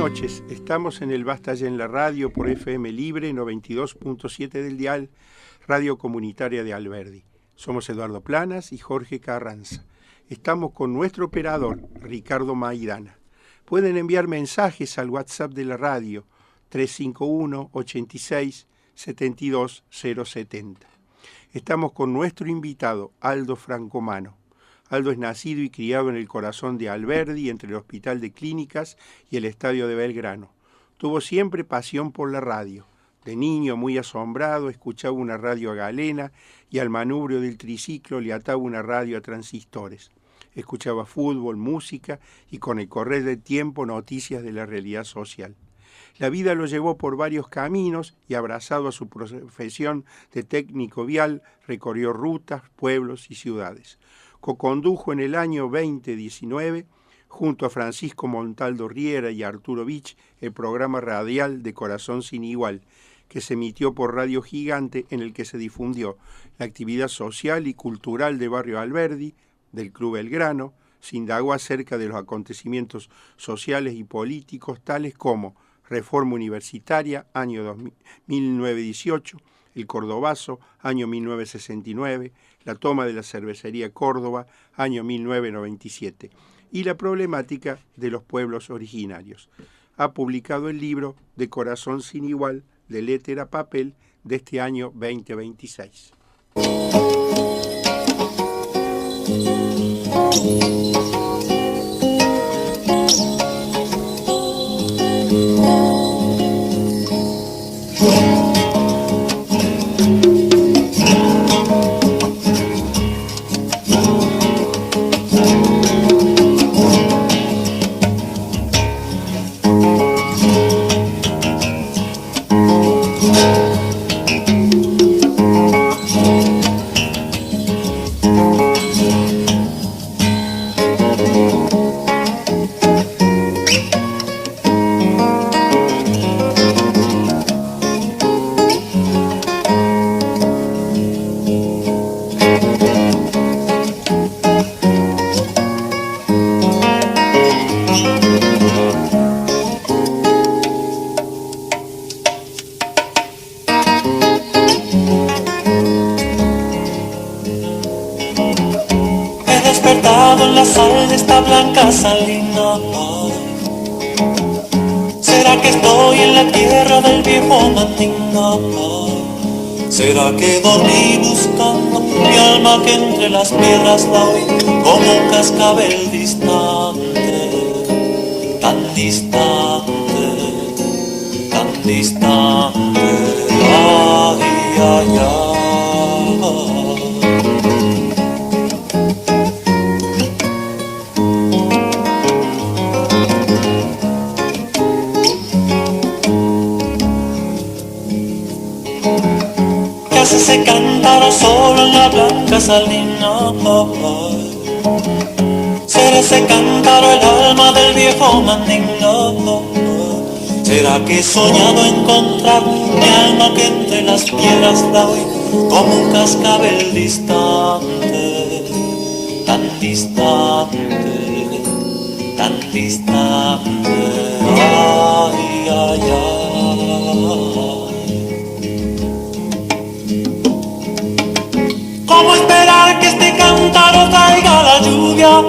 noches, estamos en el Basta Ya en la Radio por FM Libre 92.7 del dial, Radio Comunitaria de Alberdi. Somos Eduardo Planas y Jorge Carranza. Estamos con nuestro operador, Ricardo Maidana. Pueden enviar mensajes al WhatsApp de la radio 351-86-72-070. Estamos con nuestro invitado, Aldo Francomano. Aldo es nacido y criado en el corazón de Alberdi, entre el Hospital de Clínicas y el Estadio de Belgrano. Tuvo siempre pasión por la radio. De niño, muy asombrado, escuchaba una radio a galena y al manubrio del triciclo le ataba una radio a transistores. Escuchaba fútbol, música y con el correr del tiempo noticias de la realidad social. La vida lo llevó por varios caminos y, abrazado a su profesión de técnico vial, recorrió rutas, pueblos y ciudades. Co-condujo en el año 2019, junto a Francisco Montaldo Riera y Arturo Vich, el programa radial de Corazón Sin Igual, que se emitió por Radio Gigante, en el que se difundió la actividad social y cultural de Barrio Alberdi, del Club Belgrano. Se indagó acerca de los acontecimientos sociales y políticos, tales como Reforma Universitaria, año 1918, el Cordobazo, año 1969, la toma de la cervecería Córdoba, año 1997, y la problemática de los pueblos originarios. Ha publicado el libro De Corazón Sin Igual, de Letra a Papel, de este año 2026. Salina, ¿será que estoy en la tierra del viejo Mandinga? ¿Será que dormí buscando mi alma que entre las piedras la oí como un cascabel distante, tan distante, tan distante? Ay, ay, ay. Se cantara solo en la blanca salina. Será ese cántaro el alma del viejo Mandinga. Será que he soñado encontrar mi alma que entre las piedras la oí como un cascabel distante, tan distante, tan distante. Ay, ay, ay. ¿Cómo esperar que este cántaro traiga la lluvia?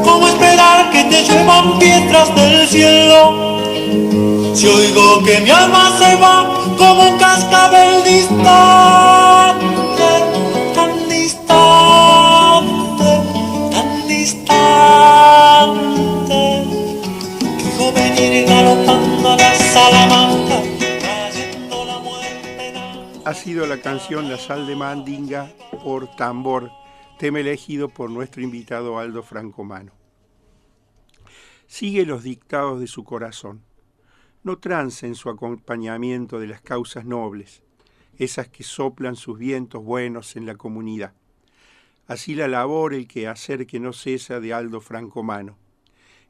¿Cómo esperar que te lluevan piedras del cielo? Si oigo que mi alma se va como un cascabel distante, tan distante, tan distante, que dijo venir galopando a la Salamanca. Ha sido la canción La Sal de Mandinga por Tambor, tema elegido por nuestro invitado Aldo Francomano. Sigue los dictados de su corazón. No tranza en su acompañamiento de las causas nobles, esas que soplan sus vientos buenos en la comunidad. Así la labor, el quehacer que no cesa de Aldo Francomano.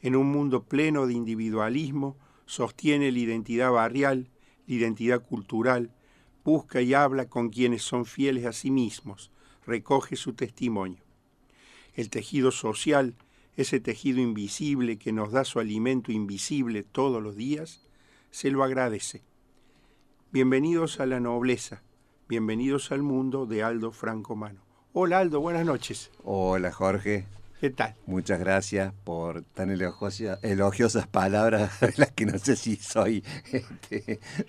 En un mundo pleno de individualismo, sostiene la identidad barrial, la identidad cultural, busca y habla con quienes son fieles a sí mismos, recoge su testimonio. El tejido social ese tejido invisible que nos da su alimento invisible todos los días, se lo agradece. Bienvenidos a la nobleza, bienvenidos al mundo de Aldo Francomano. Hola Aldo, buenas noches. Hola Jorge. ¿Qué tal? Muchas gracias por tan elogiosas palabras, de las que no sé si soy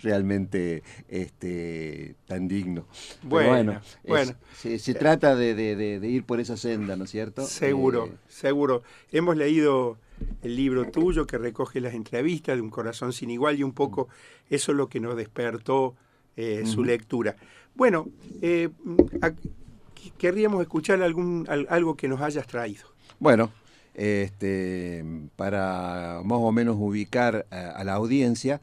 realmente tan digno. Bueno. Se trata de ir por esa senda, ¿no es cierto? Seguro. Hemos leído el libro tuyo que recoge las entrevistas de Un corazón sin igual y un poco eso es lo que nos despertó su lectura. Bueno, querríamos escuchar algo que nos hayas traído. Bueno, para más o menos ubicar a la audiencia,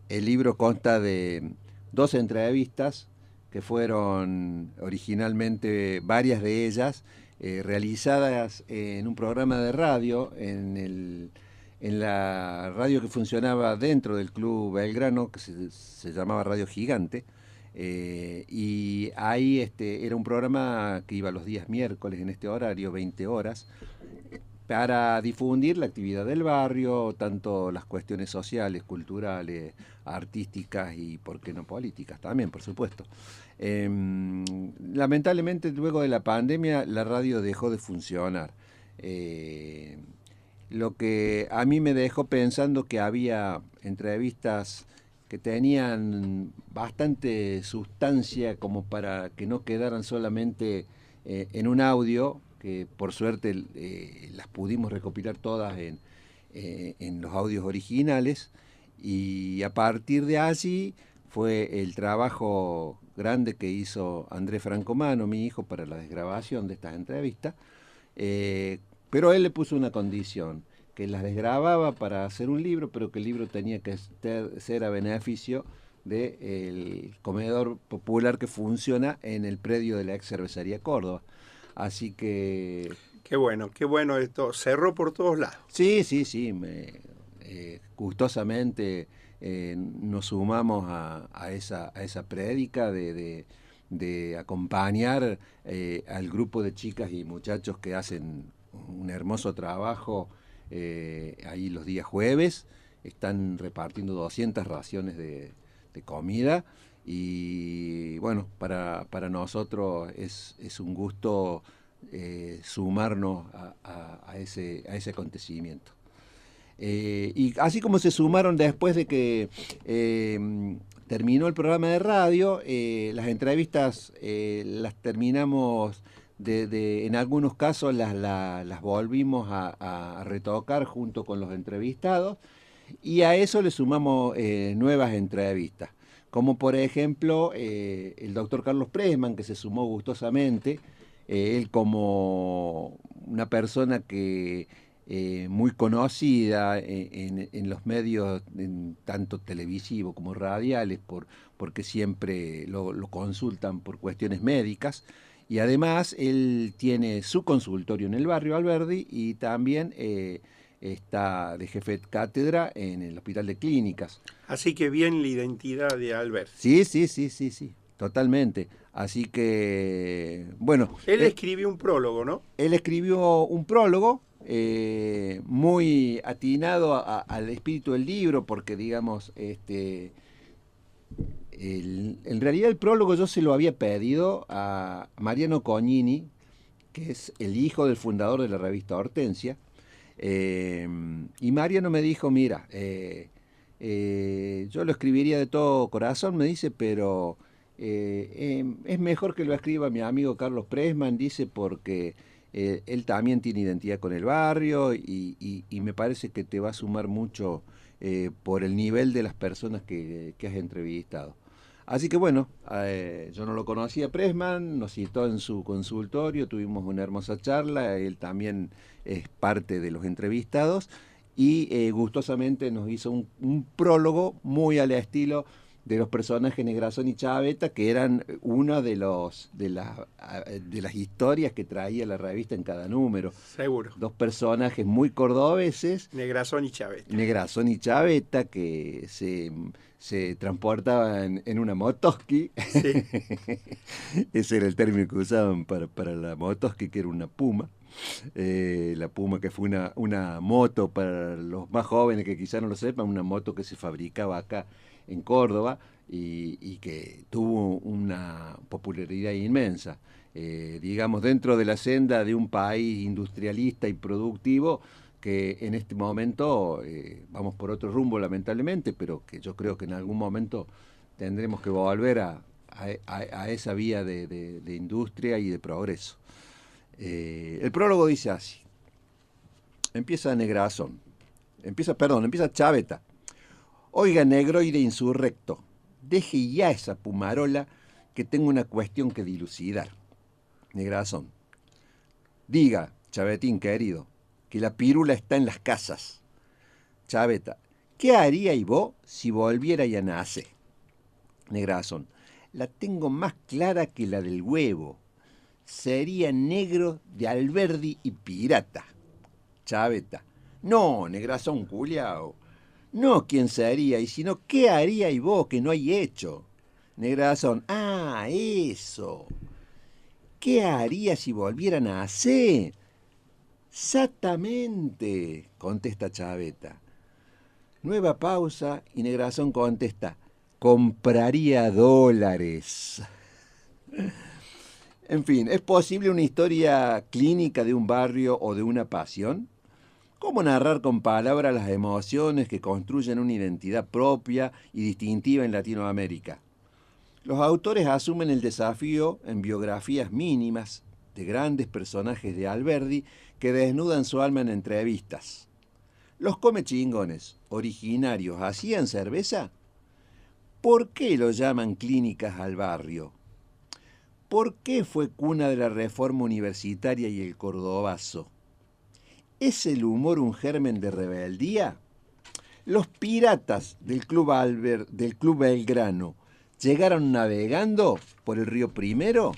el libro consta de 2 entrevistas que fueron originalmente varias de ellas realizadas en un programa de radio, en la radio que funcionaba dentro del Club Belgrano, que se llamaba Radio Gigante. Y ahí era un programa que iba los días miércoles en este horario, 20 horas, para difundir la actividad del barrio, tanto las cuestiones sociales, culturales, artísticas y, por qué no, políticas también, por supuesto. Lamentablemente, luego de la pandemia, la radio dejó de funcionar. Lo que a mí me dejó pensando que había entrevistas que tenían bastante sustancia como para que no quedaran solamente en un audio, que por suerte las pudimos recopilar todas en los audios originales, y a partir de allí fue el trabajo grande que hizo Andrés Francomano, mi hijo, para la desgrabación de estas entrevistas, pero él le puso una condición, que las desgrababa para hacer un libro, pero que el libro tenía que ser a beneficio del comedor popular que funciona en el predio de la ex cervecería Córdoba. Así que... Qué bueno esto. Cerró por todos lados. Sí. Gustosamente nos sumamos a esa prédica de acompañar al grupo de chicas y muchachos que hacen un hermoso trabajo ahí los días jueves. Están repartiendo 200 raciones de comida. Y bueno, para nosotros es un gusto sumarnos a ese acontecimiento. Y así como se sumaron después de que terminó el programa de radio, las entrevistas las terminamos, en algunos casos las volvimos a retocar junto con los entrevistados, y a eso le sumamos nuevas entrevistas. Como por ejemplo el doctor Carlos Pressman, que se sumó gustosamente, él como una persona que muy conocida en los medios, tanto televisivos como radiales, porque siempre lo consultan por cuestiones médicas, y además él tiene su consultorio en el barrio Alberdi y también está de jefe de cátedra en el Hospital de Clínicas. Así que bien la identidad de Alberti. Sí, totalmente. Así que, bueno... Él escribió un prólogo, ¿no? Él escribió un prólogo muy atinado al espíritu del libro, porque, digamos, en realidad el prólogo yo se lo había pedido a Mariano Cognini, que es el hijo del fundador de la revista Hortensia. Y Mariano me dijo, mira, yo lo escribiría de todo corazón, me dice, pero es mejor que lo escriba mi amigo Carlos Pressman, dice, porque él también tiene identidad con el barrio y me parece que te va a sumar mucho por el nivel de las personas que has entrevistado. Así que bueno, yo no lo conocía a Pressman, nos citó en su consultorio, tuvimos una hermosa charla, él también es parte de los entrevistados, y gustosamente nos hizo un prólogo muy al estilo los personajes Negrazón y Chaveta, que eran una de las historias que traía la revista en cada número. Seguro. Dos personajes muy cordobeses, Negrazón y Chaveta. Negrazón y Chaveta, que se transportaban en una motoski. Sí. Ese era el término que usaban para la motoski, que era una Puma. La Puma, que fue una moto, para los más jóvenes que quizás no lo sepan, una moto que se fabricaba acá en Córdoba y que tuvo una popularidad inmensa. Digamos, dentro de la senda de un país industrialista y productivo, que en este momento vamos por otro rumbo, lamentablemente, pero que yo creo que en algún momento tendremos que volver a esa vía de industria y de progreso. El prólogo dice así. Empieza Negrazón. Empieza Chaveta. Oiga, negroide insurrecto, deje ya esa pumarola, que tengo una cuestión que dilucidar. Negrazón. Diga, Chavetín querido, que la pirula está en las casas. Chaveta. ¿Qué haríais vos si volvierais a nacer? Negrazón. La tengo más clara que la del huevo. Sería negro de Alberdi y pirata. Chaveta. No, Negrazón culiao. No quién sería, y sino qué haría y vos que no hay hecho. Negrazón. Ah, eso. ¿Qué haría si volvieran a hacer? Exactamente, contesta Chaveta. Nueva pausa y Negrazón contesta. Compraría dólares. En fin, ¿es posible una historia clínica de un barrio o de una pasión? ¿Cómo narrar con palabras las emociones que construyen una identidad propia y distintiva en Latinoamérica? Los autores asumen el desafío en biografías mínimas de grandes personajes de Alberdi que desnudan su alma en entrevistas. ¿Los comechingones originarios hacían cerveza? ¿Por qué lo llaman clínicas al barrio? ¿Por qué fue cuna de la reforma universitaria y el cordobazo? ¿Es el humor un germen de rebeldía? ¿Los piratas del Club Belgrano llegaron navegando por el río Primero?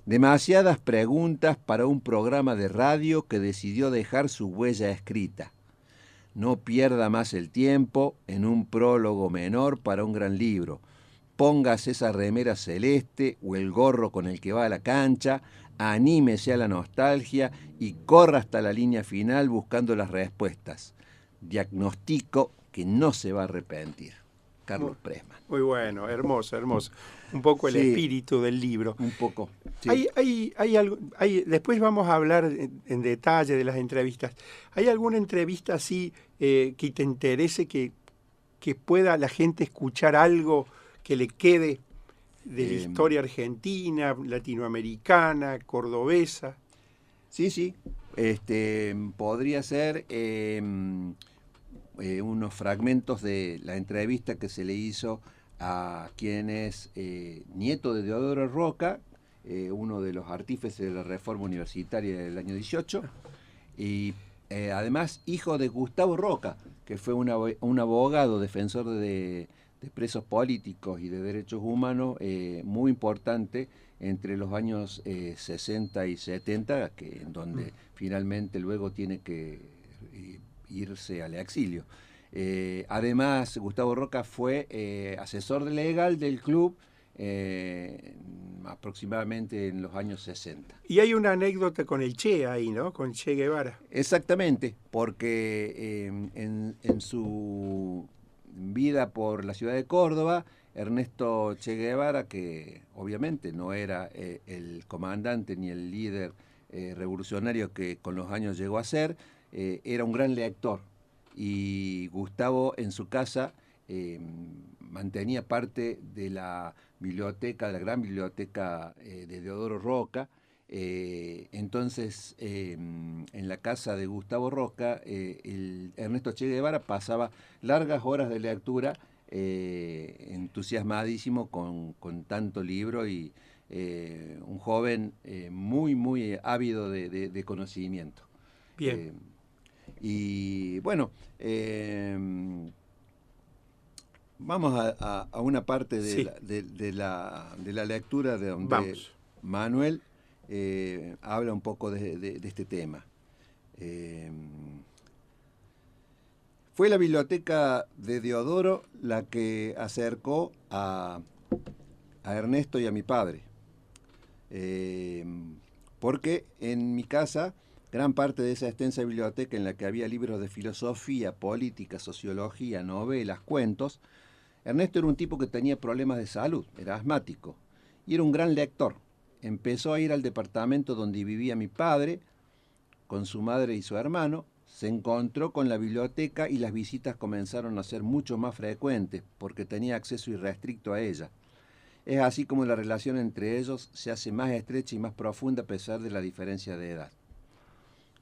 Demasiadas preguntas para un programa de radio que decidió dejar su huella escrita. No pierda más el tiempo en un prólogo menor para un gran libro. Póngase esa remera celeste o el gorro con el que va a la cancha, anímese a la nostalgia y corra hasta la línea final buscando las respuestas. Diagnostico que no se va a arrepentir. Carlos Pressman. Muy bueno, hermoso, hermoso. Un poco el espíritu del libro. Un poco. Sí. Hay algo, después vamos a hablar en detalle de las entrevistas. ¿Hay alguna entrevista así que te interese, que pueda la gente escuchar algo que le quede de la historia argentina, latinoamericana, cordobesa? Sí. Podría ser unos fragmentos de la entrevista que se le hizo a quien es nieto de Deodoro Roca, uno de los artífices de la reforma universitaria del año 18, y además hijo de Gustavo Roca, que fue un abogado defensor de presos políticos y de derechos humanos muy importante entre los años 60 y 70, en donde finalmente luego tiene que irse al exilio. Además, Gustavo Roca fue asesor legal del club aproximadamente en los años 60. Y hay una anécdota con el Che ahí, ¿no? Con Che Guevara. Exactamente, porque en su vida por la ciudad de Córdoba, Ernesto Che Guevara, que obviamente no era el comandante ni el líder revolucionario que con los años llegó a ser, era un gran lector. Y Gustavo en su casa mantenía parte de la biblioteca, de la gran biblioteca de Deodoro Roca. Entonces, en la casa de Gustavo Roca, Ernesto Che Guevara pasaba largas horas de lectura, entusiasmadísimo con tanto libro y un joven muy ávido de conocimiento. Bien. Y bueno, Vamos a una parte de, Sí. de la lectura de donde Vamos. Manuel habla un poco de este tema. Fue la biblioteca de Deodoro la que acercó a Ernesto y a mi padre. Porque en mi casa, gran parte de esa extensa biblioteca en la que había libros de filosofía, política, sociología, novelas, cuentos, Ernesto era un tipo que tenía problemas de salud, era asmático, y era un gran lector. Empezó a ir al departamento donde vivía mi padre, con su madre y su hermano, se encontró con la biblioteca y las visitas comenzaron a ser mucho más frecuentes, porque tenía acceso irrestricto a ella. Es así como la relación entre ellos se hace más estrecha y más profunda a pesar de la diferencia de edad.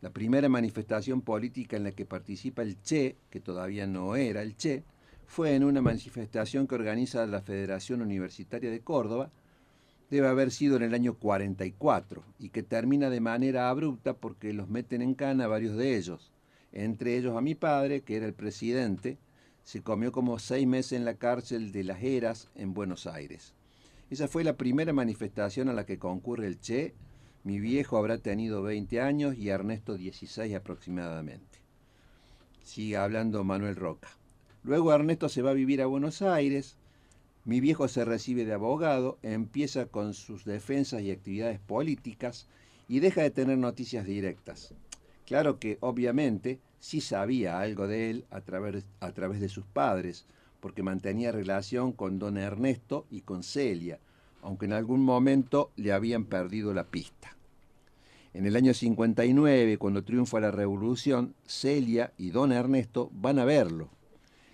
La primera manifestación política en la que participa el Che, que todavía no era el Che, fue en una manifestación que organiza la Federación Universitaria de Córdoba, debe haber sido en el año 44, y que termina de manera abrupta porque los meten en cana varios de ellos, entre ellos a mi padre, que era el presidente, se comió como 6 meses en la cárcel de Las Heras, en Buenos Aires. Esa fue la primera manifestación a la que concurre el Che. Mi viejo habrá tenido 20 años y Ernesto 16 aproximadamente. Sigue hablando Manuel Roca. Luego Ernesto se va a vivir a Buenos Aires. Mi viejo se recibe de abogado, empieza con sus defensas y actividades políticas y deja de tener noticias directas. Claro que, obviamente, sí sabía algo de él a través de sus padres, porque mantenía relación con don Ernesto y con Celia, aunque en algún momento le habían perdido la pista. En el año 59, cuando triunfa la revolución, Celia y don Ernesto van a verlo.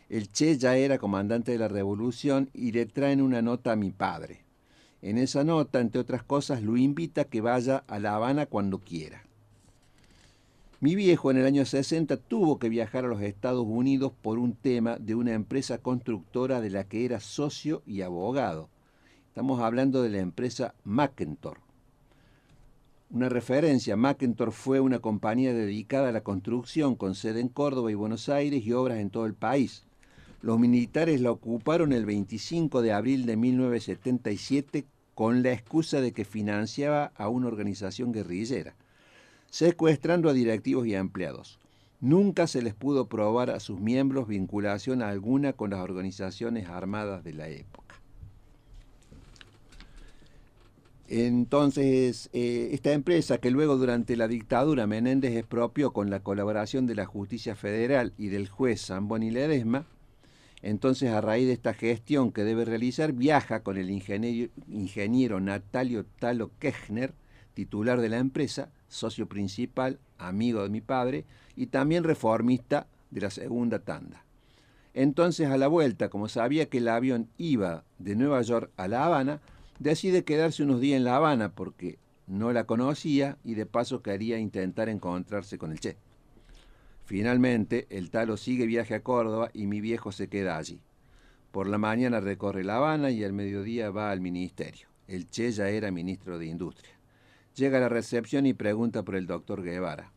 El Che ya era comandante de la revolución y le traen una nota a mi padre. En esa nota, entre otras cosas, lo invita a que vaya a La Habana cuando quiera. Mi viejo en el año 60 tuvo que viajar a los Estados Unidos por un tema de una empresa constructora de la que era socio y abogado. Estamos hablando de la empresa Mackentor. Una referencia, Mackentor fue una compañía dedicada a la construcción con sede en Córdoba y Buenos Aires y obras en todo el país. Los militares la ocuparon el 25 de abril de 1977 con la excusa de que financiaba a una organización guerrillera, secuestrando a directivos y a empleados. Nunca se les pudo probar a sus miembros vinculación alguna con las organizaciones armadas de la época. Entonces, esta empresa que luego durante la dictadura Menéndez expropió con la colaboración de la Justicia Federal y del juez Zamboni Ledesma, entonces a raíz de esta gestión que debe realizar, viaja con el ingeniero Natalio Talo Kechner, titular de la empresa, socio principal, amigo de mi padre y también reformista de la segunda tanda. Entonces, a la vuelta, como sabía que el avión iba de Nueva York a La Habana, decide quedarse unos días en La Habana porque no la conocía y de paso quería intentar encontrarse con el Che. Finalmente, el Talo sigue viaje a Córdoba y mi viejo se queda allí. Por la mañana recorre La Habana y al mediodía va al ministerio. El Che ya era ministro de Industria. Llega a la recepción y pregunta por el doctor Guevara,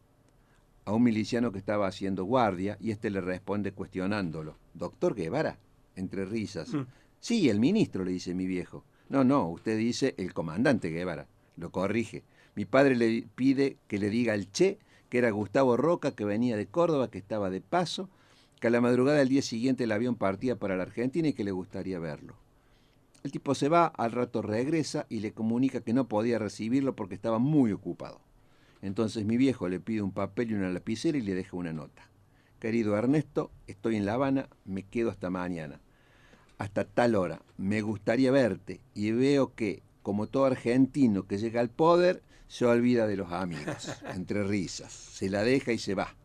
a un miliciano que estaba haciendo guardia, y este le responde cuestionándolo. ¿Doctor Guevara? Entre risas. Sí, el ministro, le dice mi viejo. No, usted dice el comandante Guevara. Lo corrige. Mi padre le pide que le diga al Che que era Gustavo Roca, que venía de Córdoba, que estaba de paso, que a la madrugada del día siguiente el avión partía para la Argentina y que le gustaría verlo. El tipo se va, al rato regresa y le comunica que no podía recibirlo porque estaba muy ocupado. Entonces mi viejo le pide un papel y una lapicera y le deja una nota. Querido Ernesto, estoy en La Habana, me quedo hasta mañana. Hasta tal hora, me gustaría verte y veo que, como todo argentino que llega al poder, se olvida de los amigos, entre risas. Se la deja y se va.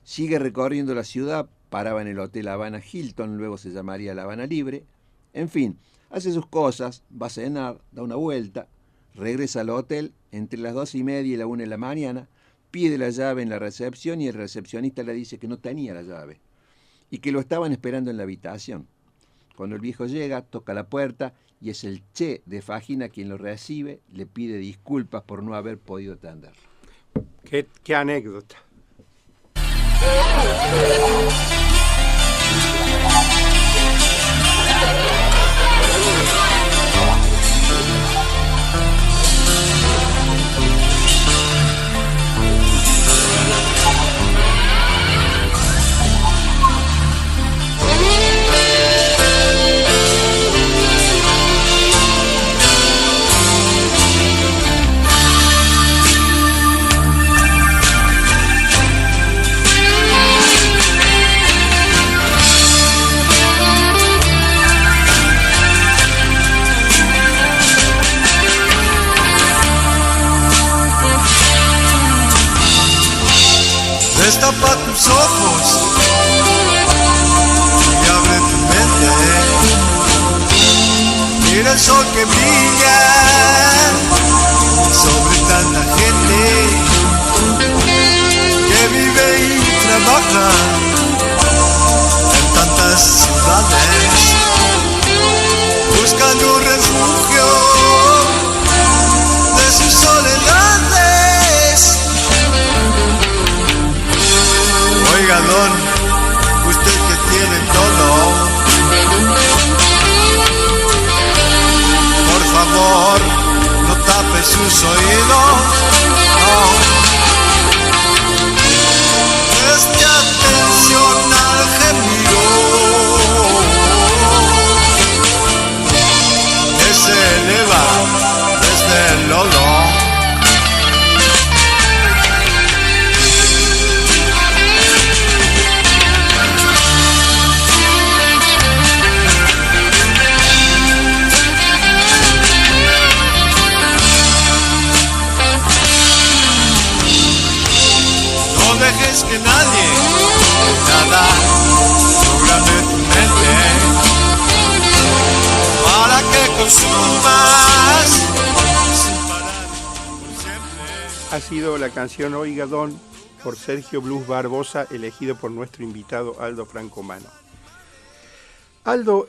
Sigue recorriendo la ciudad, paraba en el Hotel Habana Hilton, luego se llamaría La Habana Libre. En fin, hace sus cosas, va a cenar, da una vuelta, regresa al hotel entre las 2:30 y la 1 de la mañana, pide la llave en la recepción y el recepcionista le dice que no tenía la llave y que lo estaban esperando en la habitación. Cuando el viejo llega, toca la puerta y es el Che de Fagina quien lo recibe, le pide disculpas por no haber podido atenderlo. Qué anécdota. tus ojos y abre tu mente. Mira el sol que brilla sobre tanta gente que vive y trabaja en tantas ciudades, buscando un refugio de sus soledades. Oiga, don, usted que tiene todo, por favor, no tape sus oídos, no. Preste atención al gemido que se eleva desde el lodo. No dejes que nadie, nada, programe tu mente para que consumas sin parar por siempre. Ha sido la canción Oiga Don por Sergio Blues Barbosa, elegido por nuestro invitado Aldo Francomano. Aldo,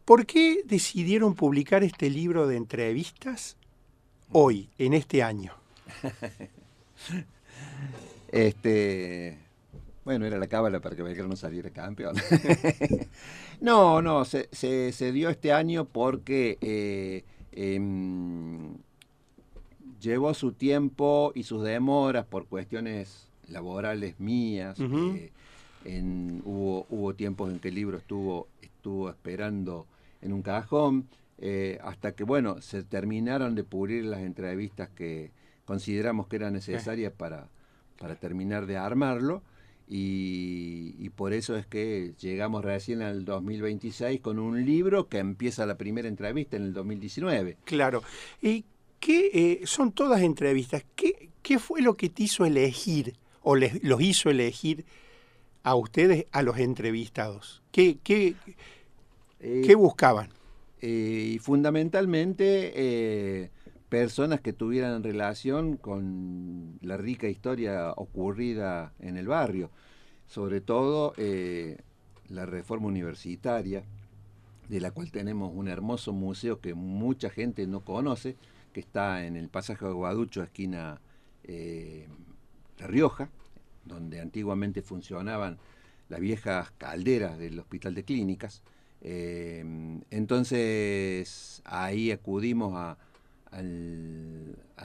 ¿por qué decidieron publicar este libro de entrevistas hoy, en este año? Bueno, era la cábala para que Belgrano saliera campeón. No, se dio este año porque llevó su tiempo y sus demoras por cuestiones laborales mías. Uh-huh. Hubo tiempos en que el libro estuvo esperando en un cajón, hasta que, bueno, se terminaron de pulir las entrevistas que consideramos que eran necesarias para terminar de armarlo, y por eso es que llegamos recién al 2026 con un libro que empieza la primera entrevista en el 2019. Claro. ¿Y qué son todas entrevistas? ¿Qué fue lo que te hizo elegir o los hizo elegir a ustedes, a los entrevistados? ¿Qué buscaban? Y fundamentalmente personas que tuvieran relación con la rica historia ocurrida en el barrio, sobre todo la reforma universitaria, de la cual tenemos un hermoso museo que mucha gente no conoce, que está en el pasaje de Aguaducho, esquina La Rioja, donde antiguamente funcionaban las viejas calderas del Hospital de Clínicas. Entonces ahí acudimos a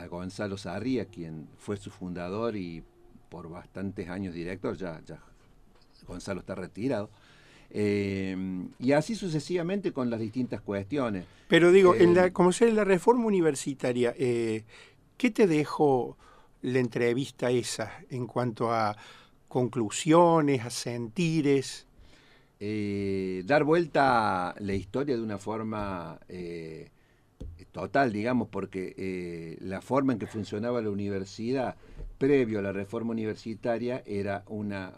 Gonzalo Sarria, quien fue su fundador y por bastantes años director. Ya Gonzalo está retirado, y así sucesivamente con las distintas cuestiones. Pero digo, como sea en la reforma universitaria, ¿qué te dejó la entrevista esa en cuanto a conclusiones, a sentires? Dar vuelta la historia de una forma total, digamos, porque la forma en que funcionaba la universidad previo a la reforma universitaria era una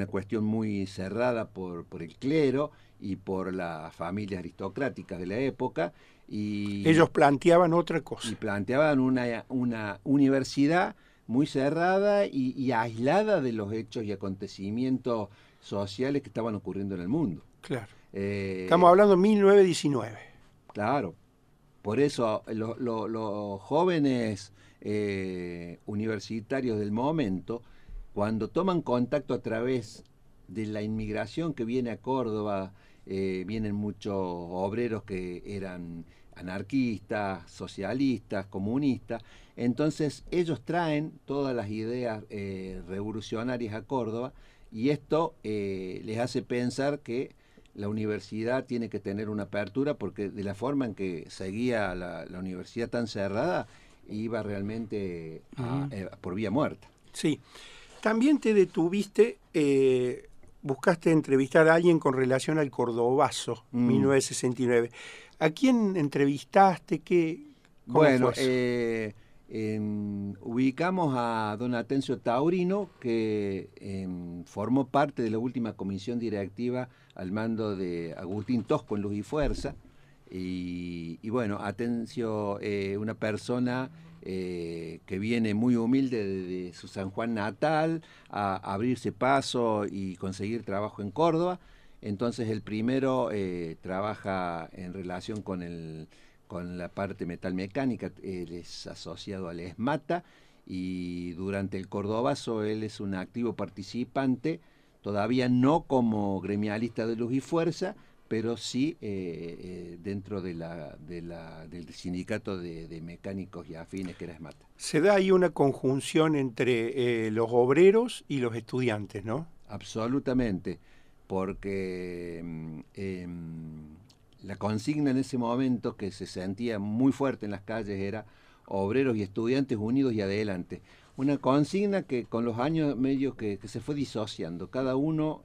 cuestión muy cerrada por el clero y por las familias aristocráticas de la época. Y ellos planteaban otra cosa. Y planteaban una universidad muy cerrada y aislada de los hechos y acontecimientos sociales que estaban ocurriendo en el mundo. Claro. Estamos hablando de 1919. Claro. Por eso los jóvenes universitarios del momento, cuando toman contacto a través de la inmigración que viene a Córdoba, vienen muchos obreros que eran anarquistas, socialistas, comunistas. Entonces ellos traen todas las ideas revolucionarias a Córdoba, y esto les hace pensar que la universidad tiene que tener una apertura, porque de la forma en que seguía la universidad tan cerrada, iba realmente por vía muerta. Sí. También te detuviste, buscaste entrevistar a alguien con relación al Cordobazo, 1969. ¿A quién entrevistaste? ¿Cómo bueno, fue eso? ubicamos a don Atencio Taurino, que formó parte de la última comisión directiva al mando de Agustín Tosco en Luz y Fuerza. Y bueno, Atencio, una persona que viene muy humilde de su San Juan natal a abrirse paso y conseguir trabajo en Córdoba. Entonces el primero trabaja en relación con la parte metalmecánica, él es asociado al ESMATA, y durante el Cordobazo él es un activo participante, todavía no como gremialista de Luz y Fuerza, pero sí dentro del sindicato de mecánicos y afines que era ESMATA. Se da ahí una conjunción entre los obreros y los estudiantes, ¿no? Absolutamente, porque la consigna en ese momento que se sentía muy fuerte en las calles era obreros y estudiantes unidos y adelante. Una consigna que con los años medio que se fue disociando. Cada uno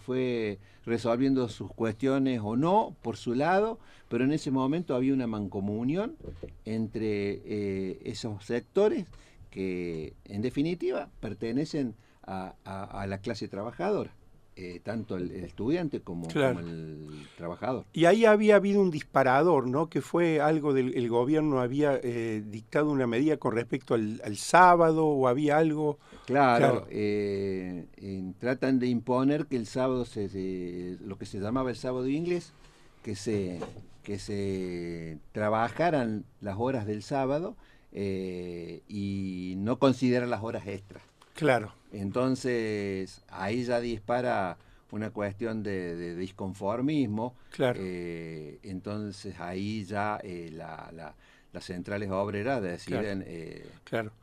fue resolviendo sus cuestiones o no por su lado, pero en ese momento había una mancomunión entre esos sectores que en definitiva pertenecen a la clase trabajadora. Tanto el estudiante como el trabajador. Y ahí había habido un disparador, ¿no? Que fue algo el gobierno había dictado una medida con respecto al sábado, o había algo... Claro. Tratan de imponer que el sábado, lo que se llamaba el sábado inglés, que se trabajaran las horas del sábado y no considerar las horas extras. Claro. Entonces, ahí ya dispara una cuestión de disconformismo. Claro. Entonces, ahí ya las centrales obreras deciden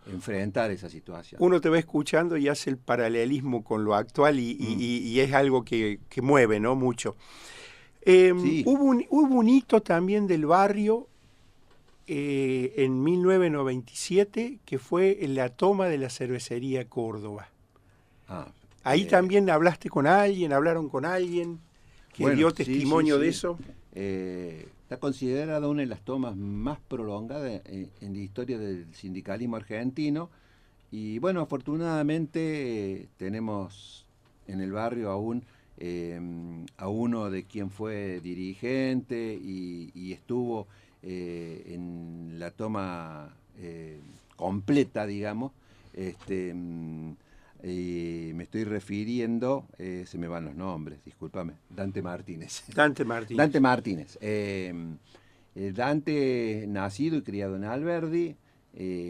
enfrentar esa situación. Uno te va escuchando y hace el paralelismo con lo actual y es algo que mueve, ¿no? Mucho. Sí. Hubo un hito también del barrio en 1997, que fue la toma de la cervecería Córdoba. Ahí también hablaron con alguien que dio testimonio de eso. Está considerada una de las tomas más prolongadas en la historia del sindicalismo argentino. Y bueno, afortunadamente tenemos en el barrio aún a uno de quien fue dirigente y estuvo en la toma completa, digamos. Me estoy refiriendo, se me van los nombres, discúlpame, Dante Martínez. Dante Martínez. Dante Martínez. Dante, nacido y criado en Alberdi,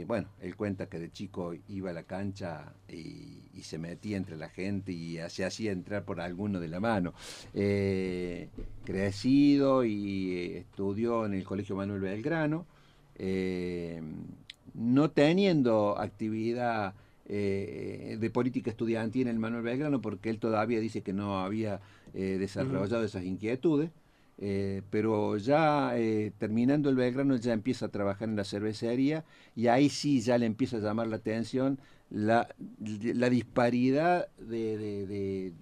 bueno, él cuenta que de chico iba a la cancha y se metía entre la gente y se hacía entrar por alguno de la mano. Crecido y estudió en el Colegio Manuel Belgrano, no teniendo actividad de política estudiantil en el Manuel Belgrano, porque él todavía dice que no había desarrollado esas inquietudes. Pero ya terminando el Belgrano ya empieza a trabajar en la cervecería y ahí sí ya le empieza a llamar la atención la disparidad de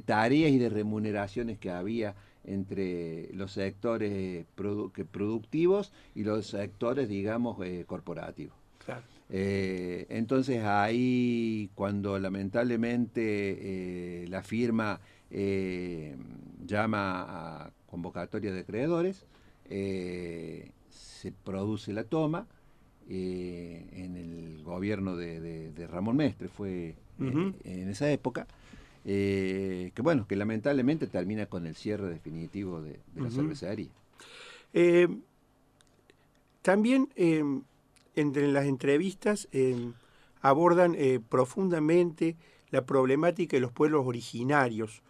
tareas y de remuneraciones que había entre los sectores productivos y los sectores, digamos, corporativos. Claro. Entonces ahí cuando lamentablemente la firma llama a convocatoria de acreedores, se produce la toma en el gobierno de Ramón Mestre, fue en esa época, que bueno, que lamentablemente termina con el cierre definitivo de la cervecería. También entre las entrevistas abordan profundamente la problemática de los pueblos originarios,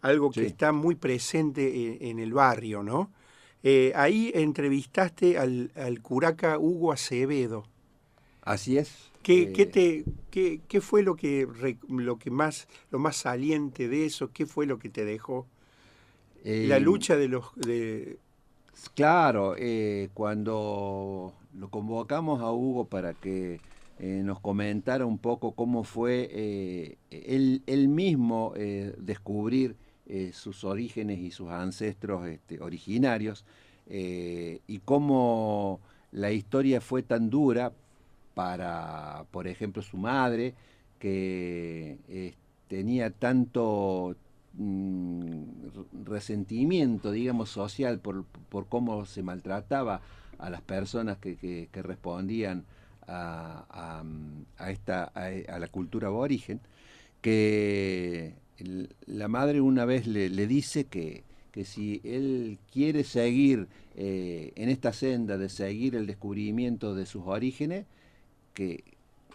algo que está muy presente en el barrio, ¿no? Ahí entrevistaste al curaca Hugo Acevedo. Así es. ¿Qué fue lo más saliente de eso? ¿Qué fue lo que te dejó? La lucha de los... Claro, cuando lo convocamos a Hugo para que nos comentara un poco cómo fue él mismo descubrir sus orígenes y sus ancestros originarios, y cómo la historia fue tan dura para, por ejemplo, su madre, que tenía tanto resentimiento, digamos, social por cómo se maltrataba a las personas que respondían a la cultura aborigen, que la madre una vez le dice que si él quiere seguir en esta senda de seguir el descubrimiento de sus orígenes, que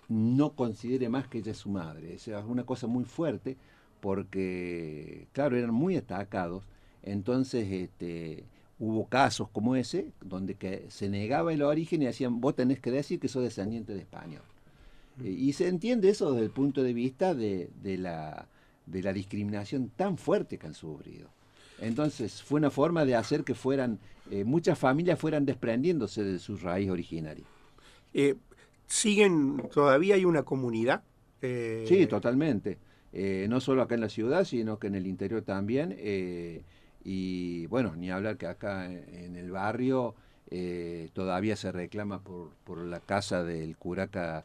no considere más que ella es su madre. Esa es una cosa muy fuerte porque, claro, eran muy atacados. Entonces hubo casos como ese, donde que se negaba el origen y decían, vos tenés que decir que sos descendiente de español. Y se entiende eso desde el punto de vista de la discriminación tan fuerte que han sufrido. Entonces fue una forma de hacer que muchas familias fueran desprendiéndose de su raíz originaria. ¿Todavía hay una comunidad? Sí, totalmente. No solo acá en la ciudad, sino que en el interior también. Y bueno, ni hablar que acá en el barrio todavía se reclama por la casa del curaca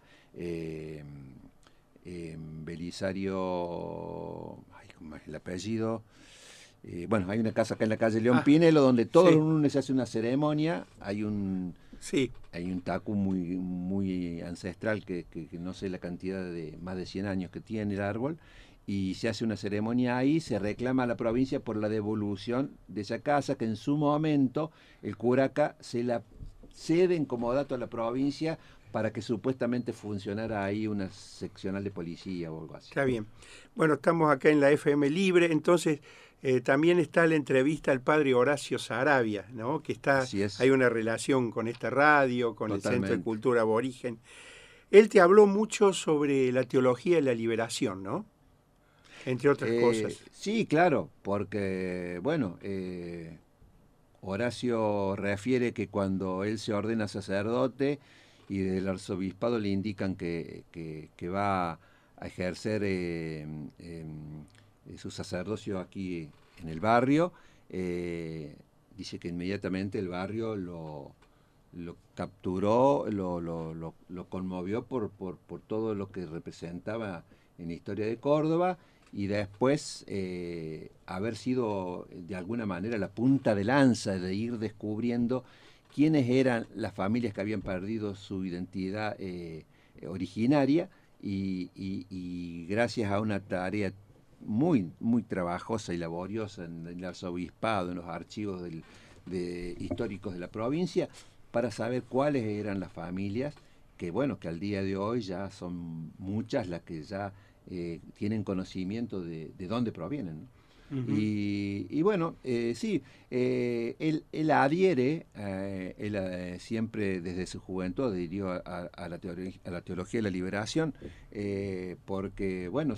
Belisario, ay, ¿cómo es el apellido? Bueno, hay una casa acá en la calle León Pinelo donde todos los lunes se hace una ceremonia, hay un tacu muy, muy ancestral que no sé la cantidad de más de 100 años que tiene el árbol, y se hace una ceremonia ahí, se reclama a la provincia por la devolución de esa casa que en su momento el curaca se la cede en comodato a la provincia para que supuestamente funcionara ahí una seccional de policía o algo así. Está bien. Bueno, estamos acá en la FM Libre, entonces también está la entrevista al padre Horacio Saravia, ¿no? Que hay una relación con esta radio, con Totalmente. el Centro de Cultura Aborigen. Él te habló mucho sobre la teología de la liberación, ¿no? Entre otras cosas. Sí, claro, porque, bueno, Horacio refiere que cuando él se ordena sacerdote y del arzobispado le indican que va a ejercer su sacerdocio aquí en el barrio, dice que inmediatamente el barrio lo capturó, lo conmovió por todo lo que representaba en la historia de Córdoba, y después haber sido de alguna manera la punta de lanza de ir descubriendo quiénes eran las familias que habían perdido su identidad originaria, y gracias a una tarea muy, muy trabajosa y laboriosa en el arzobispado, en los archivos históricos de la provincia, para saber cuáles eran las familias que, bueno, que al día de hoy ya son muchas las que ya tienen conocimiento de dónde provienen, ¿no? Uh-huh. Y bueno, sí, él adhiere, siempre desde su juventud adhirió a la teología de la liberación, porque, bueno,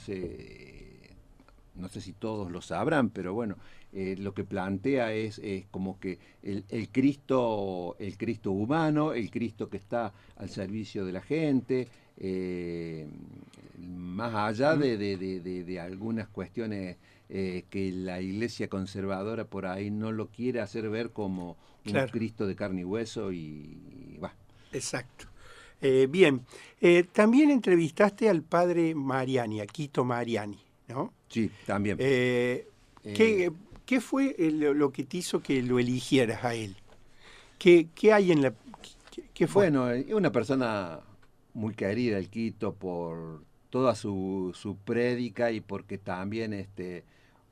no sé si todos lo sabrán, pero bueno, lo que plantea es como que el Cristo humano, el Cristo que está al servicio de la gente, más allá de algunas cuestiones que la Iglesia conservadora por ahí no lo quiere hacer ver como un Cristo de carne y hueso, y va. Exacto. Bien, también entrevistaste al padre Mariani, a Quito Mariani, ¿no? Sí, también. ¿Qué fue lo que te hizo que lo eligieras a él? ¿Qué hay en la...? ¿Qué fue? Bueno, es una persona muy querida, el Quito, por toda su prédica, y porque también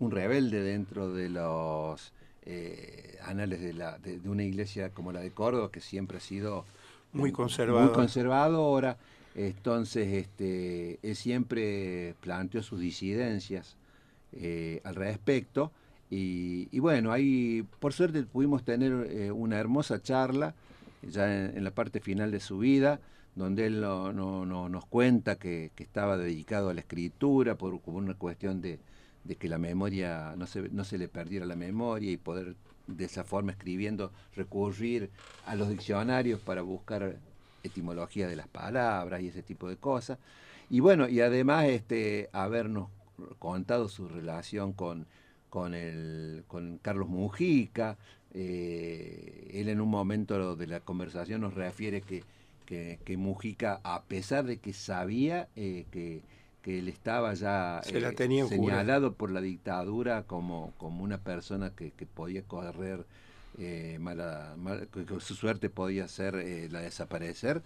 un rebelde dentro de los anales de una iglesia como la de Córdoba, que siempre ha sido muy conservadora. Entonces, él siempre planteó sus disidencias al respecto, y bueno, ahí por suerte pudimos tener una hermosa charla ya en la parte final de su vida, donde él nos cuenta que estaba dedicado a la escritura por una cuestión de que la memoria no se le perdiera la memoria, y poder de esa forma, escribiendo, recurrir a los diccionarios para buscar etimología de las palabras y ese tipo de cosas. Y bueno, y además habernos contado su relación con Carlos Mujica. Él en un momento de la conversación nos refiere que que Mujica, a pesar de que sabía que él estaba ya señalado por la dictadura como una persona que podía correr que su suerte podía ser la de desaparecer,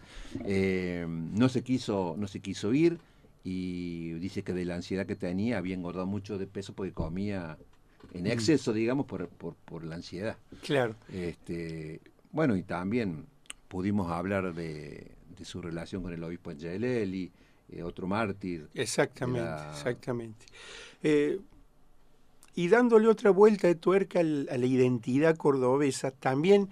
no se quiso ir, y dice que de la ansiedad que tenía había engordado mucho de peso porque comía en exceso, digamos, por la ansiedad. Claro. Bueno, y también pudimos hablar de su relación con el obispo Angelelli, otro mártir. Exactamente. Y dándole otra vuelta de tuerca a la identidad cordobesa, también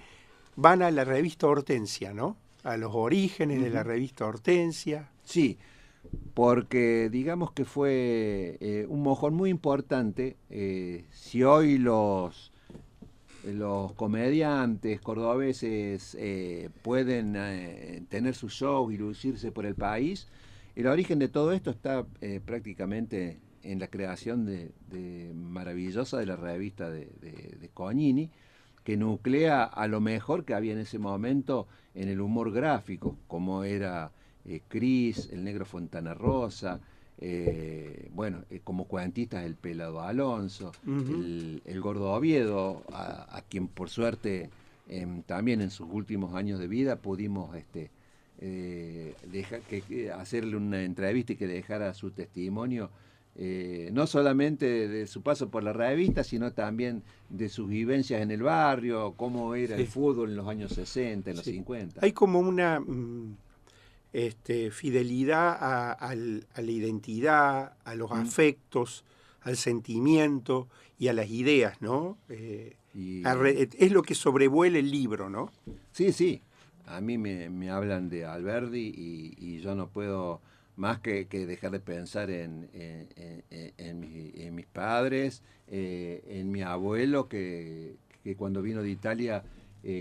van a la revista Hortensia, ¿no? A los orígenes de la revista Hortensia. Sí, porque digamos que fue un mojón muy importante. Si hoy los comediantes cordobeses pueden tener su show y lucirse por el país, el origen de todo esto está prácticamente en la creación maravillosa de la revista de Cognini, que nuclea a lo mejor que había en ese momento en el humor gráfico, como era Cris, el Negro Fontana Rosa, como cuentistas el Pelado Alonso, el Gordo Oviedo, a quien por suerte también en sus últimos años de vida pudimos hacerle una entrevista y que dejara su testimonio, no solamente de su paso por la revista, sino también de sus vivencias en el barrio, cómo era el fútbol en los años 60, en los 50. Hay como una fidelidad a la identidad, a los afectos, al sentimiento y a las ideas, ¿no? Es lo que sobrevuela el libro, ¿no? Sí. A mí me hablan de Alberdi y yo no puedo más que dejar de pensar en mis padres, en mi abuelo que cuando vino de Italia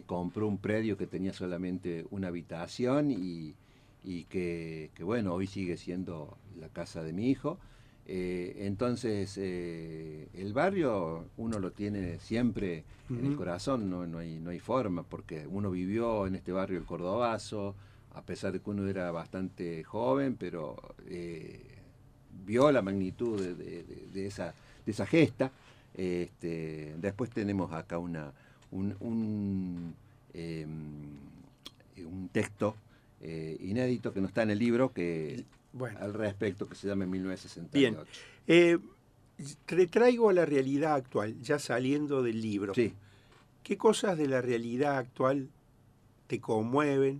compró un predio que tenía solamente una habitación y que bueno, hoy sigue siendo la casa de mi hijo. Entonces el barrio uno lo tiene siempre en el corazón, no hay forma, porque uno vivió en este barrio el Cordobazo, a pesar de que uno era bastante joven, pero vio la magnitud de esa gesta. Después tenemos acá un texto inédito que no está en el libro, al respecto, que se llama 1968. Bien, retraigo a la realidad actual, ya saliendo del libro. Sí. ¿Qué cosas de la realidad actual te conmueven,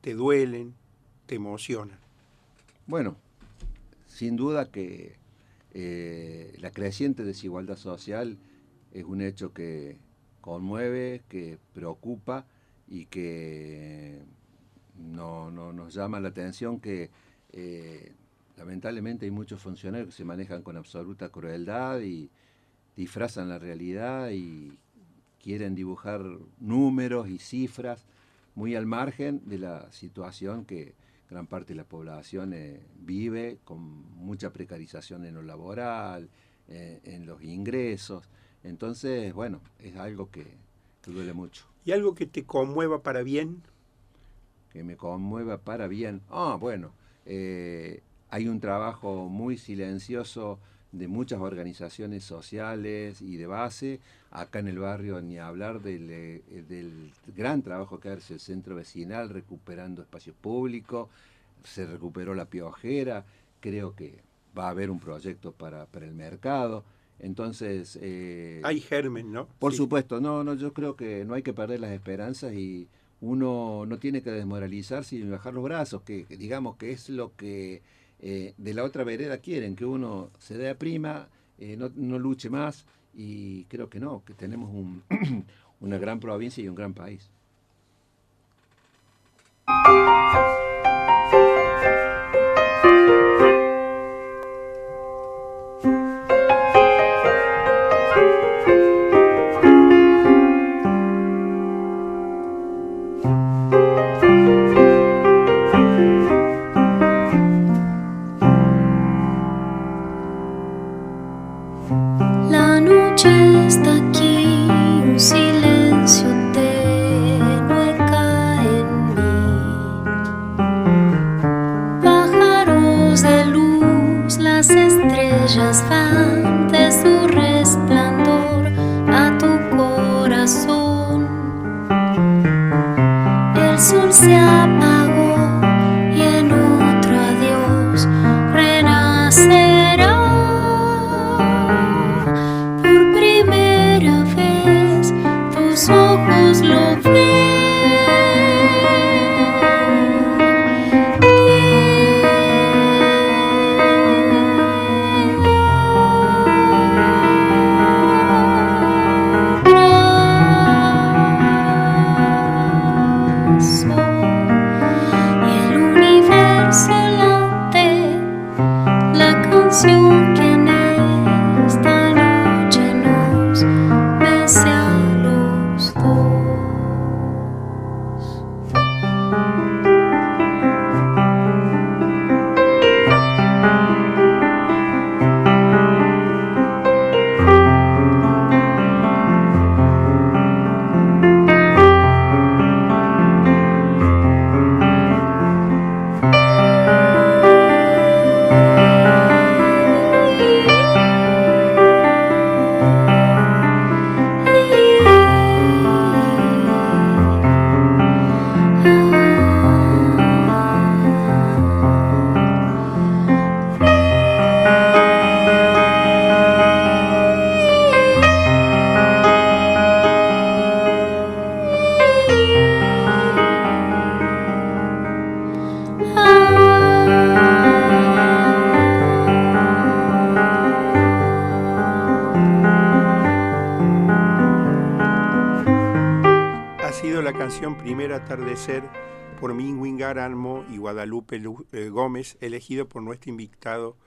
te duelen, te emocionan? Bueno, sin duda que la creciente desigualdad social es un hecho que conmueve, que preocupa y que nos llama la atención que lamentablemente hay muchos funcionarios que se manejan con absoluta crueldad y disfrazan la realidad y quieren dibujar números y cifras muy al margen de la situación que gran parte de la población vive, con mucha precarización en lo laboral, en los ingresos. Entonces, bueno, es algo que duele mucho. ¿Y algo que te conmueva para bien? Que me conmueva para bien. Bueno, hay un trabajo muy silencioso de muchas organizaciones sociales y de base. Acá en el barrio ni hablar del gran trabajo que hace el centro vecinal recuperando espacios públicos. Se recuperó la piojera. Creo que va a haber un proyecto para el mercado. Entonces hay germen, ¿no? Por supuesto. Yo creo que no hay que perder las esperanzas y uno no tiene que desmoralizarse y bajar los brazos, que digamos que es lo que de la otra vereda quieren, que uno se deprima, no luche más, y creo que no, que tenemos una gran provincia y un gran país. La noche está aquí, un silencio te estrellas van de su resplandor a tu corazón. El sol se apagó y en otro adiós renacerá. Por primera vez tus ojos lo ven. Que en esta noche nos bese a los dos. Primer atardecer por Minguingar Anmo y Guadalupe Gómez, elegido por nuestro invitado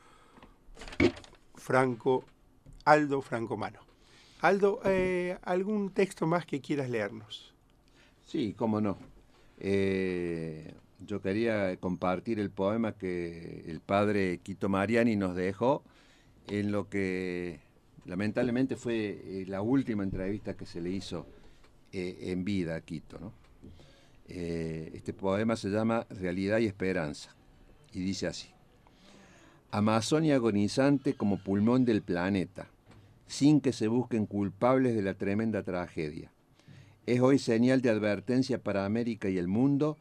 Aldo Francomano. Aldo, ¿algún texto más que quieras leernos? Sí, cómo no. Yo quería compartir el poema que el padre Quito Mariani nos dejó en lo que lamentablemente fue la última entrevista que se le hizo en vida a Quito, ¿no? Este poema se llama Realidad y Esperanza y dice así: Amazonia agonizante como pulmón del planeta, sin que se busquen culpables de la tremenda tragedia. Es hoy señal de advertencia para América y el mundo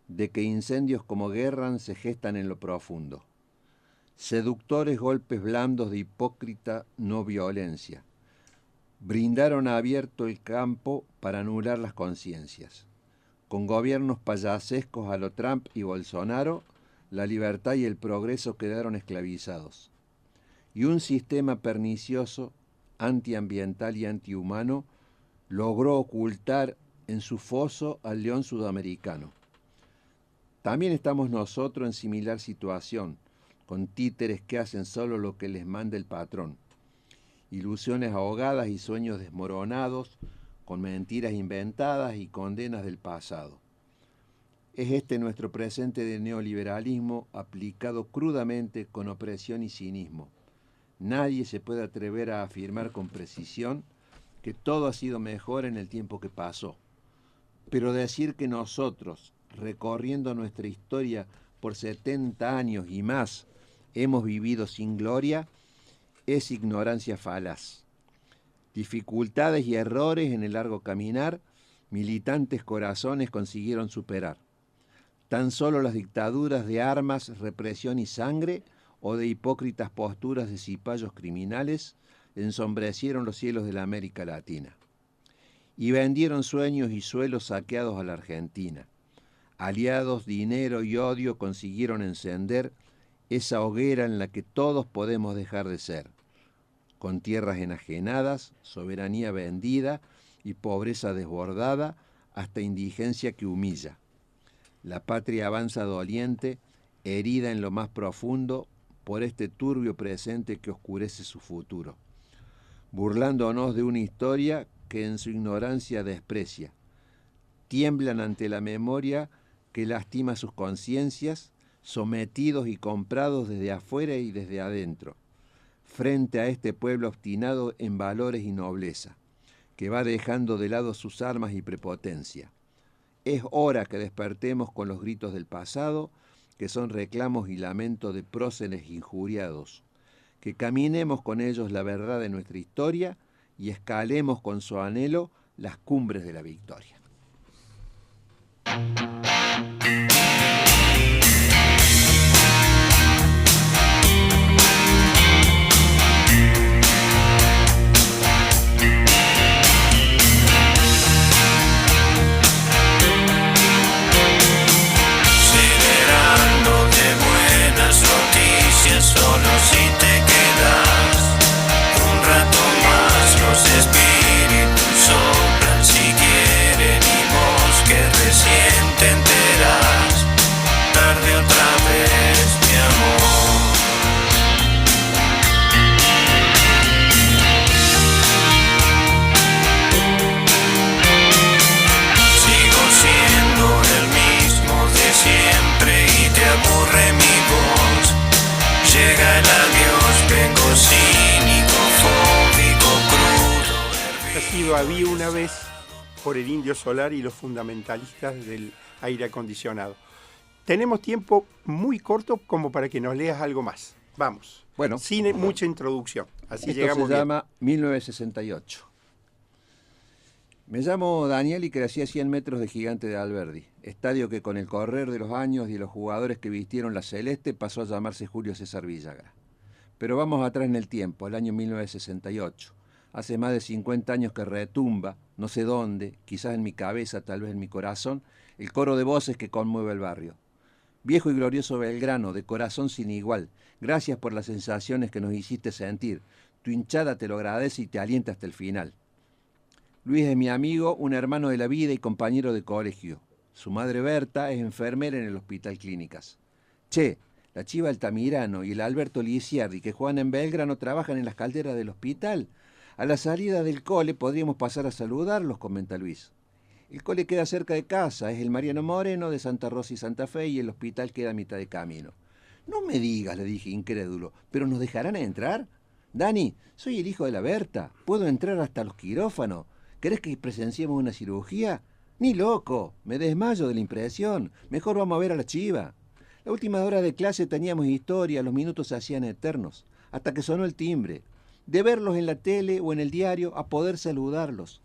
de que incendios como guerra se gestan en lo profundo. Seductores golpes blandos de hipócrita no violencia brindaron abierto el campo para anular las conciencias. Con gobiernos payasescos a lo Trump y Bolsonaro, la libertad y el progreso quedaron esclavizados. Y un sistema pernicioso, antiambiental y antihumano, logró ocultar en su foso al león sudamericano. También estamos nosotros en similar situación, con títeres que hacen solo lo que les manda el patrón. Ilusiones ahogadas y sueños desmoronados, con mentiras inventadas y condenas del pasado. Es este nuestro presente de neoliberalismo aplicado crudamente con opresión y cinismo. Nadie se puede atrever a afirmar con precisión que todo ha sido mejor en el tiempo que pasó. Pero decir que nosotros, recorriendo nuestra historia por 70 años y más, hemos vivido sin gloria, es ignorancia falaz. Dificultades y errores en el largo caminar, militantes corazones consiguieron superar. Tan solo las dictaduras de armas, represión y sangre, o de hipócritas posturas de cipayos criminales, ensombrecieron los cielos de la América Latina. Y vendieron sueños y suelos saqueados a la Argentina. Aliados, dinero y odio consiguieron encender esa hoguera en la que todos podemos dejar de ser, con tierras enajenadas, soberanía vendida y pobreza desbordada hasta indigencia que humilla. La patria avanza doliente, herida en lo más profundo por este turbio presente que oscurece su futuro, burlándonos de una historia que en su ignorancia desprecia. Tiemblan ante la memoria que lastima sus conciencias, sometidos y comprados desde afuera y desde adentro, frente a este pueblo obstinado en valores y nobleza, que va dejando de lado sus armas y prepotencia. Es hora que despertemos con los gritos del pasado, que son reclamos y lamentos de próceres injuriados, que caminemos con ellos la verdad de nuestra historia y escalemos con su anhelo las cumbres de la victoria. Solo si te quedas un rato más, los espíritus soplan si quieren y vos que recién te enteras, tarde otra vez, mi amor. Sigo siendo el mismo de siempre y te aburre mi voz. Llega el adiós, vengo cínico, fóbico, crudo. Ha sido Había una vez por el Indio Solar y los fundamentalistas del aire acondicionado. Tenemos tiempo muy corto como para que nos leas algo más. Vamos. Bueno. Sin mucha introducción. Así Esto llegamos se bien. llama 1968. Me llamo Daniel y crecí a 100 metros de Gigante de Alberdi, estadio que con el correr de los años y los jugadores que vistieron la celeste pasó a llamarse Julio César Villagra. Pero vamos atrás en el tiempo, al año 1968. Hace más de 50 años que retumba, no sé dónde, quizás en mi cabeza, tal vez en mi corazón, el coro de voces que conmueve el barrio. Viejo y glorioso Belgrano, de corazón sin igual, gracias por las sensaciones que nos hiciste sentir. Tu hinchada te lo agradece y te alienta hasta el final. Luis es mi amigo, un hermano de la vida y compañero de colegio. Su madre Berta es enfermera en el Hospital Clínicas. Che, la Chiva Altamirano y el Alberto Lisiardi, que juegan en Belgrano, trabajan en las calderas del hospital. A la salida del cole podríamos pasar a saludarlos, comenta Luis. El cole queda cerca de casa, es el Mariano Moreno de Santa Rosa y Santa Fe y el hospital queda a mitad de camino. No me digas, le dije incrédulo, ¿pero nos dejarán entrar? Dani, soy el hijo de la Berta, puedo entrar hasta los quirófanos. ¿Querés que presenciemos una cirugía? Ni loco, me desmayo de la impresión. Mejor vamos a ver a la Chiva. La última hora de clase teníamos historia, los minutos se hacían eternos, hasta que sonó el timbre. De verlos en la tele o en el diario a poder saludarlos.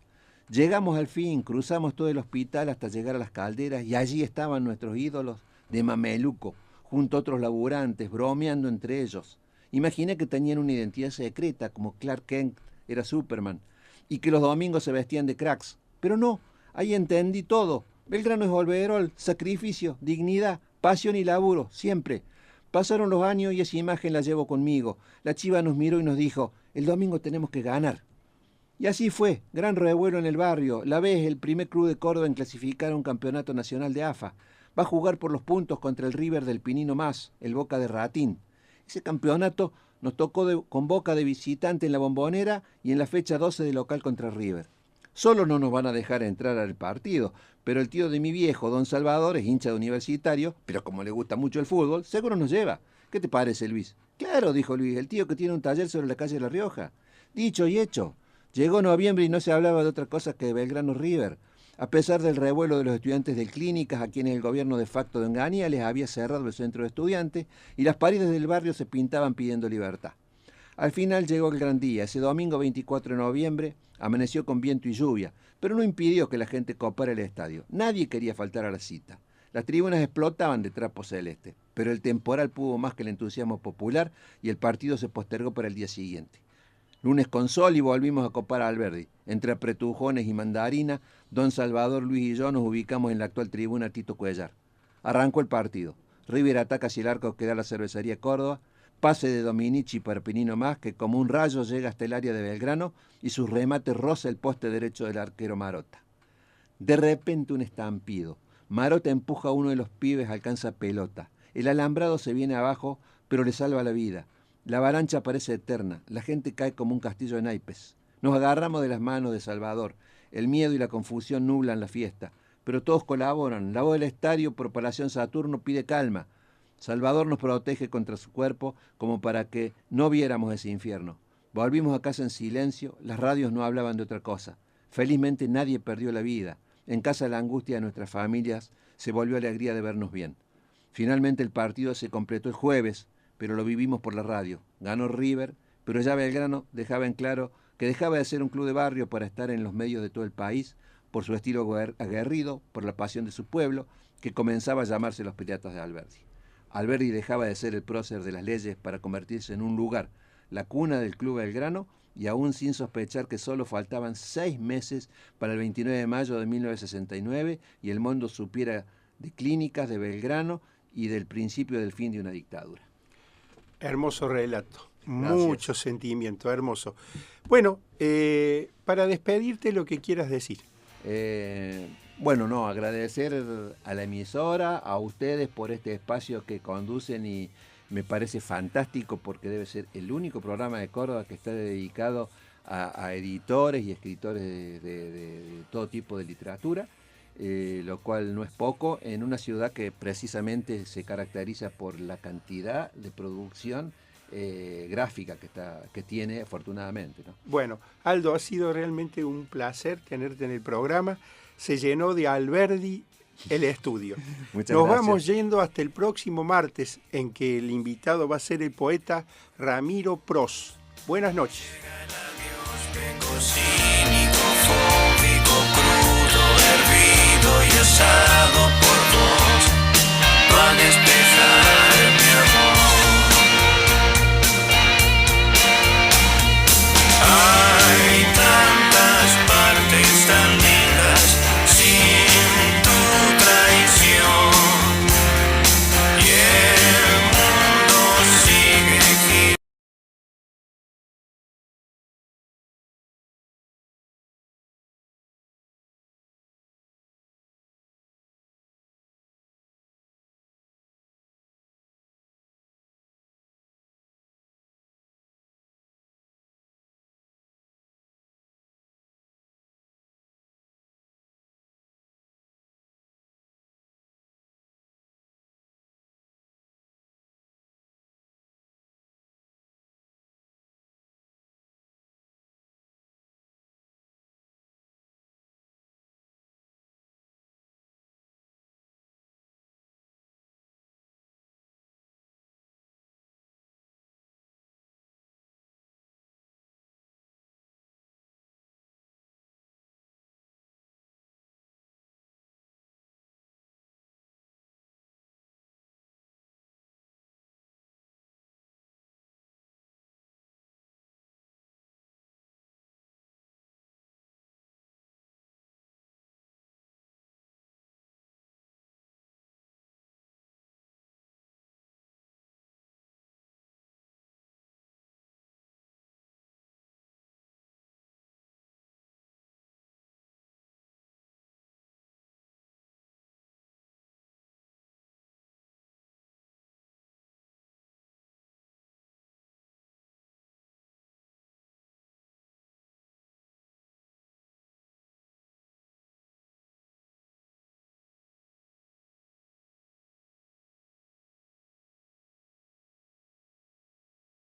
Llegamos al fin, cruzamos todo el hospital hasta llegar a las calderas y allí estaban nuestros ídolos de mameluco, junto a otros laburantes, bromeando entre ellos. Imaginé que tenían una identidad secreta, como Clark Kent era Superman, y que los domingos se vestían de cracks. Pero no, ahí entendí todo. Belgrano es Olverol, sacrificio, dignidad, pasión y laburo, siempre. Pasaron los años y esa imagen la llevo conmigo. La Chiva nos miró y nos dijo, el domingo tenemos que ganar. Y así fue, gran revuelo en el barrio. La B es el primer club de Córdoba en clasificar a un campeonato nacional de AFA. Va a jugar por los puntos contra el River del Pinino Más, el Boca de Ratín. Ese campeonato nos tocó con Boca de visitante en la Bombonera y en la fecha 12 de local contra River. Solo no nos van a dejar entrar al partido, pero el tío de mi viejo, don Salvador, es hincha de Universitario, pero como le gusta mucho el fútbol, seguro nos lleva. ¿Qué te parece, Luis? Claro, dijo Luis, el tío que tiene un taller sobre la calle de La Rioja. Dicho y hecho. Llegó noviembre y no se hablaba de otra cosa que de Belgrano River. A pesar del revuelo de los estudiantes del Clínicas, a quienes el gobierno de facto de Onganía les había cerrado el centro de estudiantes, y las paredes del barrio se pintaban pidiendo libertad. Al final llegó el gran día. Ese domingo 24 de noviembre amaneció con viento y lluvia, pero no impidió que la gente copara el estadio. Nadie quería faltar a la cita. Las tribunas explotaban de trapo celeste, pero el temporal pudo más que el entusiasmo popular y el partido se postergó para el día siguiente. Lunes con sol y volvimos a copar a Alberdi. Entre apretujones y mandarina, don Salvador, Luis y yo nos ubicamos en la actual tribuna Tito Cuellar. Arrancó el partido. River ataca hacia el arco que da la Cervecería Córdoba. Pase de Dominici para Pinino Más, que como un rayo llega hasta el área de Belgrano y su remate roza el poste derecho del arquero Marota. De repente un estampido. Marota empuja a uno de los pibes, alcanza pelota. El alambrado se viene abajo, pero le salva la vida. La avalancha parece eterna, la gente cae como un castillo de naipes. Nos agarramos de las manos de Salvador. El miedo y la confusión nublan la fiesta, pero todos colaboran. La voz del estadio, Propalación Saturno, pide calma. Salvador nos protege contra su cuerpo como para que no viéramos ese infierno. Volvimos a casa en silencio, las radios no hablaban de otra cosa. Felizmente nadie perdió la vida. En casa la angustia de nuestras familias se volvió alegría de vernos bien. Finalmente el partido se completó el jueves, pero lo vivimos por la radio. Ganó River, pero ya Belgrano dejaba en claro que dejaba de ser un club de barrio para estar en los medios de todo el país, por su estilo aguerrido, por la pasión de su pueblo, que comenzaba a llamarse los Piratas de Alberdi. Alberdi dejaba de ser el prócer de las leyes para convertirse en un lugar, la cuna del Club Belgrano, y aún sin sospechar que solo faltaban 6 meses para el 29 de mayo de 1969 y el mundo supiera de Clínicas, de Belgrano y del principio del fin de una dictadura. Hermoso relato, Gracias. mucho sentimiento, hermoso. Bueno, para despedirte lo que quieras decir. Agradecer a la emisora, a ustedes por este espacio que conducen y me parece fantástico porque debe ser el único programa de Córdoba que está dedicado a editores y escritores de todo tipo de literatura, lo cual no es poco, en una ciudad que precisamente se caracteriza por la cantidad de producción gráfica que tiene, afortunadamente, ¿no? Bueno, Aldo, ha sido realmente un placer tenerte en el programa. Se llenó de Alberdi el estudio. Muchas Nos gracias. vamos yendo hasta el próximo martes, en que el invitado va a ser el poeta Ramiro Pros. Buenas noches. Cínico, fóbico, crudo, hervido y asado por dos. No han despejado